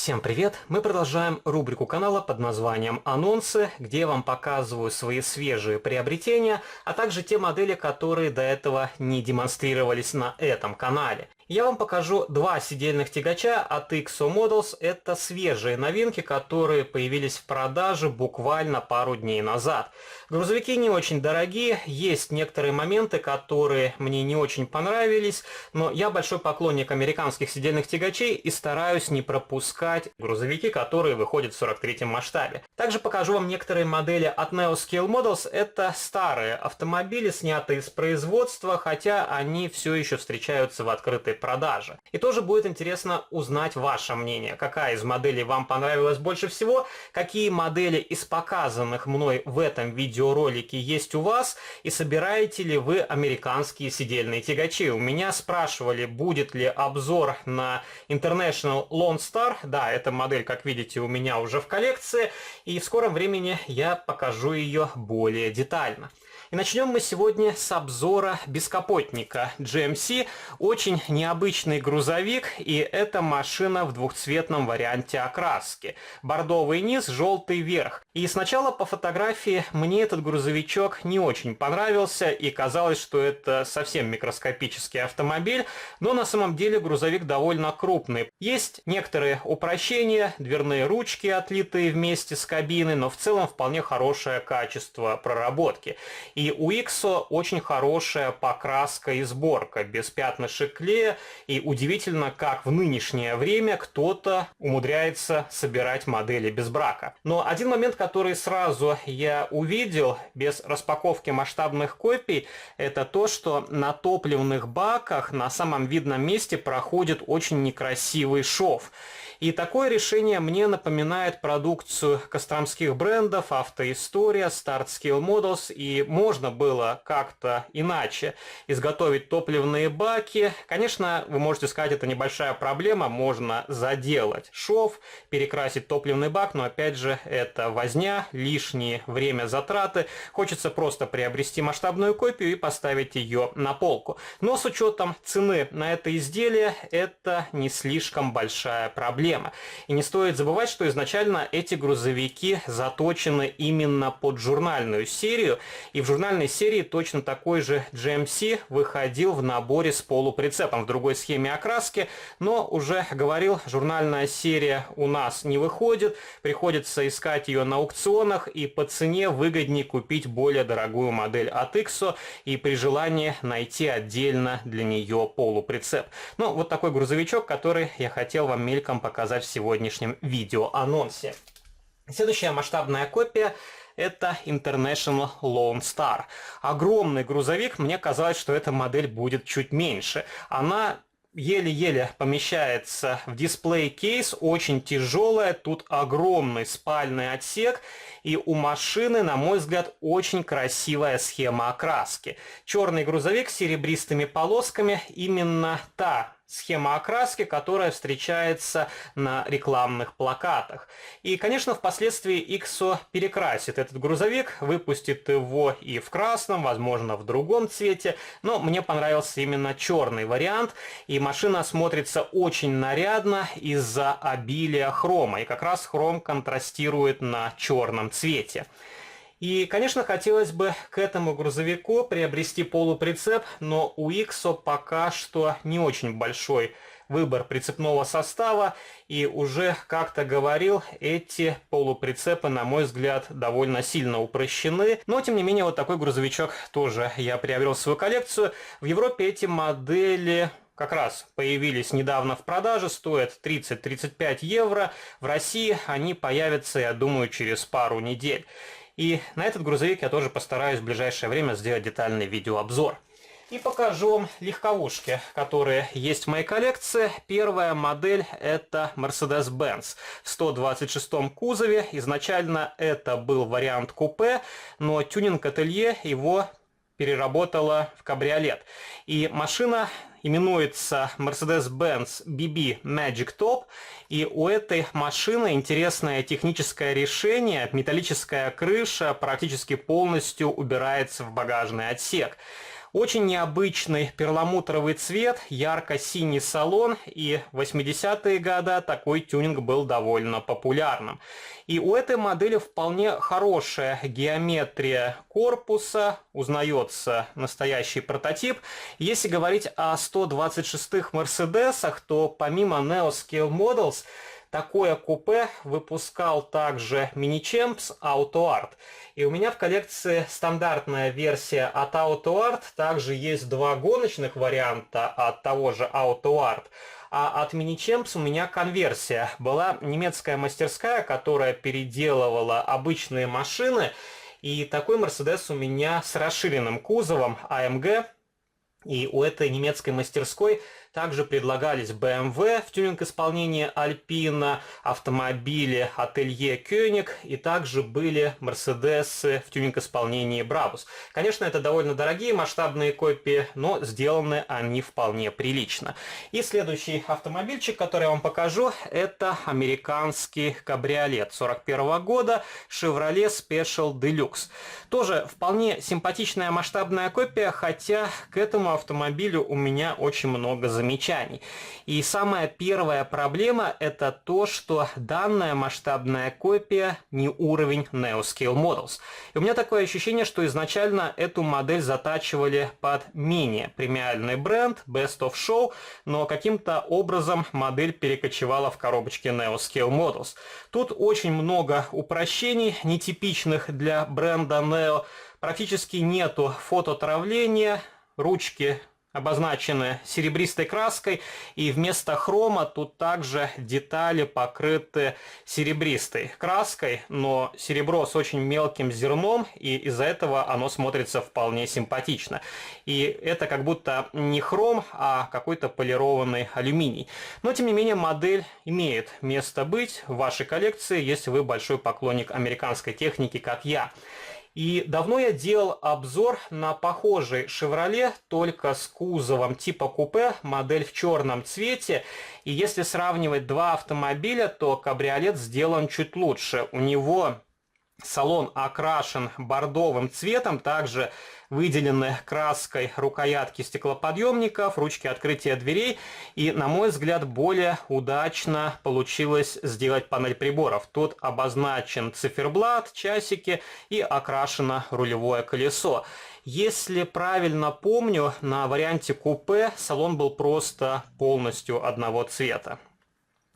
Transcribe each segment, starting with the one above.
Всем привет! Мы продолжаем рубрику канала под названием «Анонсы», где я вам показываю свои свежие приобретения, а также те модели, которые до этого не демонстрировались на этом канале. Я вам покажу два сидельных тягача от XO Models. Это свежие новинки, которые появились в продаже буквально пару дней назад. Грузовики не очень дорогие, есть некоторые моменты, которые мне не очень понравились, но я большой поклонник американских сидельных тягачей и стараюсь не пропускать грузовики, которые выходят в 43-м масштабе. Также покажу вам некоторые модели от Neoscale Models. Это старые автомобили, снятые с производства, хотя они все еще встречаются в открытой продаже. И тоже будет интересно узнать ваше мнение, какая из моделей вам понравилась больше всего, какие модели из показанных мной в этом видеоролике есть у вас, и собираете ли вы американские сидельные тягачи. У меня спрашивали, будет ли обзор на International Lone Star. Да, эта модель, как видите, у меня уже в коллекции, и в скором времени я покажу ее более детально. И начнем мы сегодня с обзора бескапотника GMC. Очень необычный грузовик, и это машина в двухцветном варианте окраски. Бордовый низ, желтый верх. И сначала по фотографии мне этот грузовичок не очень понравился, и казалось, что это совсем микроскопический автомобиль, но на самом деле грузовик довольно крупный. Есть некоторые упрощения, дверные ручки отлитые вместе с кабиной, но в целом вполне хорошее качество проработки. И у XO очень хорошая покраска и сборка, без пятнышек клея, и удивительно, как в нынешнее время кто-то умудряется собирать модели без брака. Но один момент, который сразу я увидел без распаковки масштабных копий, это то, что на топливных баках на самом видном месте проходит очень некрасивый шов. И такое решение мне напоминает продукцию костромских брендов «Автоистория», «Startscale Models», и можно было как-то иначе изготовить топливные баки. Конечно, вы можете сказать, это небольшая проблема, можно заделать шов, перекрасить топливный бак, но опять же это возня, лишнее время, затраты. Хочется просто приобрести масштабную копию и поставить ее на полку. Но с учетом цены на это изделие, это не слишком большая проблема. И не стоит забывать, что изначально эти грузовики заточены именно под журнальную серию, и в журнальной серии точно такой же GMC выходил в наборе с полуприцепом в другой схеме окраски, но уже говорил, журнальная серия у нас не выходит, приходится искать ее на аукционах, и по цене выгоднее купить более дорогую модель от XO и при желании найти отдельно для нее полуприцеп. Ну, вот такой грузовичок, который я хотел вам мельком показать в сегодняшнем видеоанонсе. Следующая масштабная копия — это International Lone Star. Огромный грузовик, мне казалось, что эта модель будет чуть меньше. Она еле-еле помещается в дисплей-кейс, очень тяжелая, тут огромный спальный отсек, и у машины, на мой взгляд, очень красивая схема окраски. Черный грузовик с серебристыми полосками, именно та схема окраски, которая встречается на рекламных плакатах. И, конечно, впоследствии XO перекрасит этот грузовик, выпустит его и в красном, возможно, в другом цвете, но мне понравился именно черный вариант, и машина смотрится очень нарядно из-за обилия хрома, и как раз хром контрастирует на черном цвете. И, конечно, хотелось бы к этому грузовику приобрести полуприцеп, но у XO пока что не очень большой выбор прицепного состава, и уже как-то говорил, эти полуприцепы, на мой взгляд, довольно сильно упрощены, но, тем не менее, вот такой грузовичок тоже я приобрел в свою коллекцию. В Европе эти модели как раз появились недавно в продаже, стоят 30-35 евро, в России они появятся, я думаю, через пару недель. И на этот грузовик я тоже постараюсь в ближайшее время сделать детальный видеообзор. И покажу вам легковушки, которые есть в моей коллекции. Первая модель — это Mercedes-Benz в 126-м кузове. Изначально это был вариант купе, но тюнинг-ателье его переработала в кабриолет. И машина именуется Mercedes-Benz BB Magic Top, и у этой машины интересное техническое решение. Металлическая крыша практически полностью убирается в багажный отсек. Очень необычный перламутровый цвет, ярко-синий салон, и в 80-е годы такой тюнинг был довольно популярным. И у этой модели вполне хорошая геометрия корпуса, узнается настоящий прототип. Если говорить о 126-х Мерседесах, то помимо Neo Scale Models, такое купе выпускал также Mini Champs Auto Art. И у меня в коллекции стандартная версия от Auto Art. Также есть два гоночных варианта от того же Auto Art. А от Mini Champs у меня конверсия. Была немецкая мастерская, которая переделывала обычные машины. И такой Mercedes у меня с расширенным кузовом AMG. И у этой немецкой мастерской также предлагались BMW в тюнинг-исполнении Alpina, автомобили Ателье Koenig, и также были Mercedes в тюнинг-исполнении Brabus. Конечно, это довольно дорогие масштабные копии, но сделаны они вполне прилично. И следующий автомобильчик, который я вам покажу, это американский кабриолет 41 года Chevrolet Special Deluxe. Тоже вполне симпатичная масштабная копия, хотя к этому автомобилю у меня очень много замечаний. И самая первая проблема — это то, что данная масштабная копия не уровень Neo Scale Models. И у меня такое ощущение, что изначально эту модель затачивали под менее премиальный бренд Best of Show, но каким-то образом модель перекочевала в коробочке Neo Scale Models. Тут очень много упрощений, нетипичных для бренда Neo. Практически нету фототравления, ручки обозначены серебристой краской, и вместо хрома тут также детали покрыты серебристой краской, но серебро с очень мелким зерном, и из-за этого оно смотрится вполне симпатично. И это как будто не хром, а какой-то полированный алюминий. Но тем не менее модель имеет место быть в вашей коллекции, если вы большой поклонник американской техники, как я. И давно я делал обзор на похожий Chevrolet, только с кузовом типа купе, модель в черном цвете. И если сравнивать два автомобиля, то кабриолет сделан чуть лучше. У него салон окрашен бордовым цветом, также выделены краской рукоятки стеклоподъемников, ручки открытия дверей, и, на мой взгляд, более удачно получилось сделать панель приборов. Тут обозначен циферблат, часики и окрашено рулевое колесо. Если правильно помню, на варианте купе салон был просто полностью одного цвета.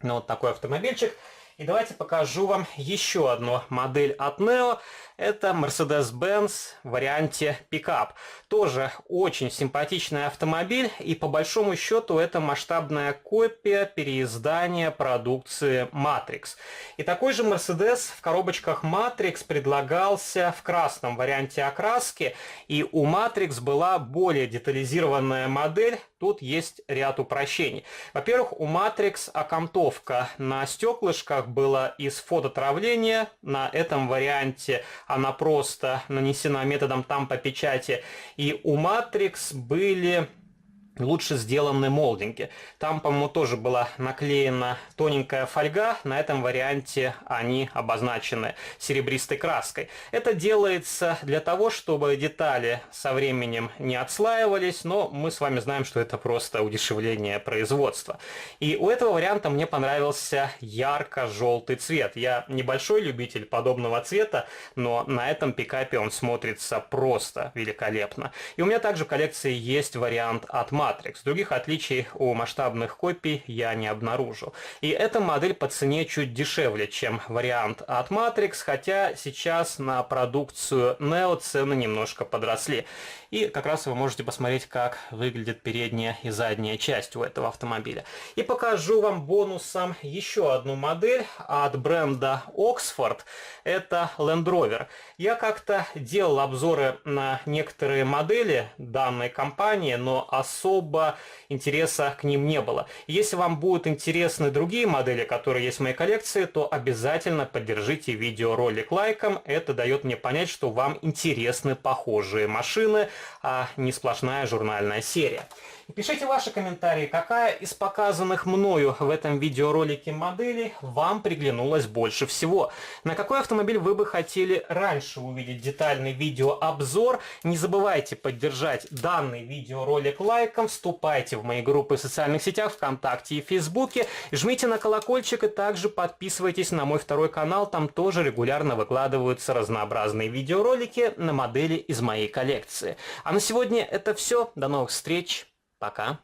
Ну, вот такой автомобильчик. И давайте покажу вам еще одну модель от Neo. Это Mercedes-Benz в варианте пикап. Тоже очень симпатичный автомобиль, и по большому счету это масштабная копия переиздания продукции Matrix. И такой же Mercedes в коробочках Matrix предлагался в красном варианте окраски, и у Matrix была более детализированная модель. Тут есть ряд упрощений. Во-первых, у Matrix окантовка на стеклышках была из фототравления. На этом варианте она просто нанесена методом тампопечати. И у Matrix были лучше сделаны молдинги. Там, по-моему, тоже была наклеена тоненькая фольга. На этом варианте они обозначены серебристой краской. Это делается для того, чтобы детали со временем не отслаивались, но мы с вами знаем, что это просто удешевление производства. И у этого варианта мне понравился ярко-желтый цвет. Я небольшой любитель подобного цвета, но на этом пикапе он смотрится просто великолепно. И у меня также в коллекции есть вариант от Matrix. Других отличий у масштабных копий я не обнаружил. И эта модель по цене чуть дешевле, чем вариант от Matrix, хотя сейчас на продукцию Neo цены немножко подросли. И как раз вы можете посмотреть, как выглядит передняя и задняя часть у этого автомобиля. И покажу вам бонусом еще одну модель от бренда Oxford. Это Land Rover. Я как-то делал обзоры на некоторые модели данной компании, но особо особо интереса к ним не было. Если вам будут интересны другие модели, которые есть в моей коллекции, то обязательно поддержите видеоролик лайком. Это дает мне понять, что вам интересны похожие машины, а не сплошная журнальная серия. Пишите ваши комментарии, какая из показанных мною в этом видеоролике моделей вам приглянулась больше всего. На какой автомобиль вы бы хотели раньше увидеть детальный видеообзор. Не забывайте поддержать данный видеоролик лайком, вступайте в мои группы в социальных сетях ВКонтакте и Фейсбуке, жмите на колокольчик и также подписывайтесь на мой второй канал, там тоже регулярно выкладываются разнообразные видеоролики на модели из моей коллекции. А на сегодня это все, до новых встреч. Пока.